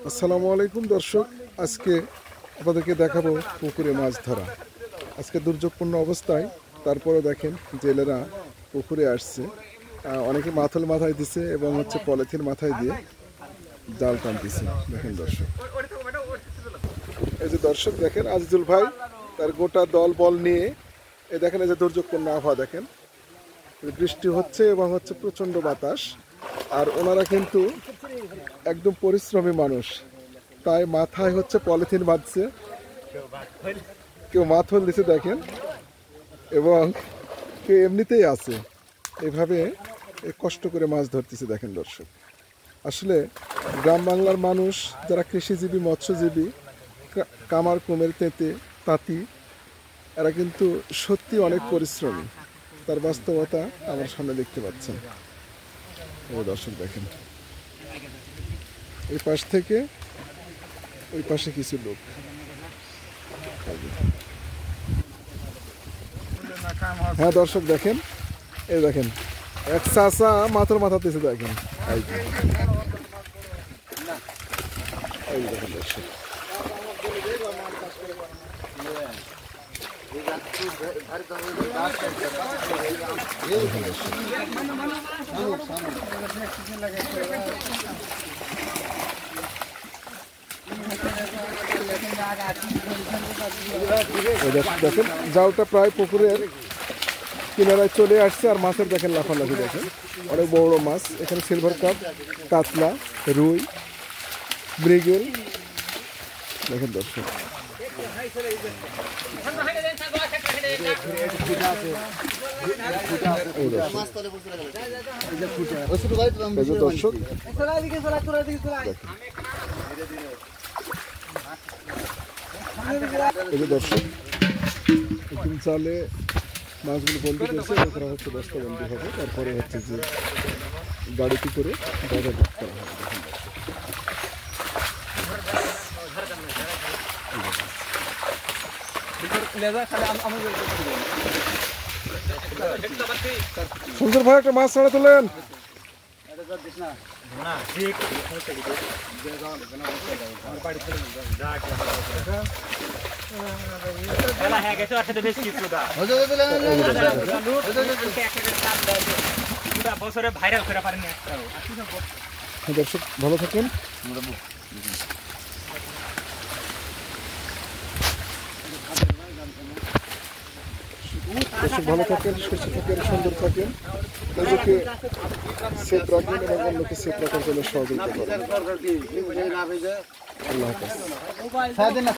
আসসালামু আলাইকুম দর্শক, আজকে আপনাদেরকে দেখাবো পুকুরে মাছ ধরা। আজকে দুর্যোগপূর্ণ অবস্থায়, তারপরে দেখেন জেলেরা পুকুরে আসছে। অনেকে মাথল মাথায় দিছে এবং পলিথিন মাথায় দিয়ে জাল টানতেছে। দেখেন দর্শক, এই যে দর্শক দেখেন আজিজুল ভাই তার গোটা দল বল নিয়ে দেখেন এই যে দুর্যোগপূর্ণ আবহাওয়া দেখেন, বৃষ্টি হচ্ছে এবং প্রচণ্ড বাতাস। আর ওনারা কিন্তু একদম পরিশ্রমী মানুষ, তাই মাথায় পলিথিন বাঁধছে, কেউ মাথল দিছে দেখেন, এবং কেউ এমনিতেই আছে। এভাবে কষ্ট করে মাছ ধরতেছে দেখেন দর্শক। আসলে গ্রাম বাংলার মানুষ যারা কৃষিজীবী, মৎস্যজীবী, কামার, কুমের, তেঁতে, তাঁতি, এরা কিন্তু সত্যি অনেক পরিশ্রমী। তার বাস্তবতা আমার সামনে দেখতে পাচ্ছেন। দর্শক দেখেন, এই পাশ থেকে ওই পাশে কিছু লোক। হ্যাঁ দর্শক দেখেন, এই দেখেন এক চাষা মাথার মাথাতেছে দেখেন, এই দেখেন দর্শক। দেখেন জালটা প্রায় পুকুরের কিনারায় চলে আসছে, আর মাছের দেখেন লাফালাফি দেখেন, অনেক বড় বড় মাছ। এখানে সিলভার কাপ, কাতলা, রুই, মৃগেল দেখেন দর্শক। দর্শক দর্শক জালে মাছগুলো বন্দি করেছে, এরপরে বস্তা বন্দি হবে, তারপরে যে গাড়িতে করে বাজার করা হবে। সুন্দর ভাই একটা মাছ ছাড়া তোলেন। দর্শক ভালো থাকেন। ভালো থাকেন, সুস্থ থাকেন, সুন্দর থাকেন, নিজেকে সেফ রাখবেন এবং অন্যকে সেফ রাখার জন্য সহযোগিতা করেন। আল্লাহ হাফেজ।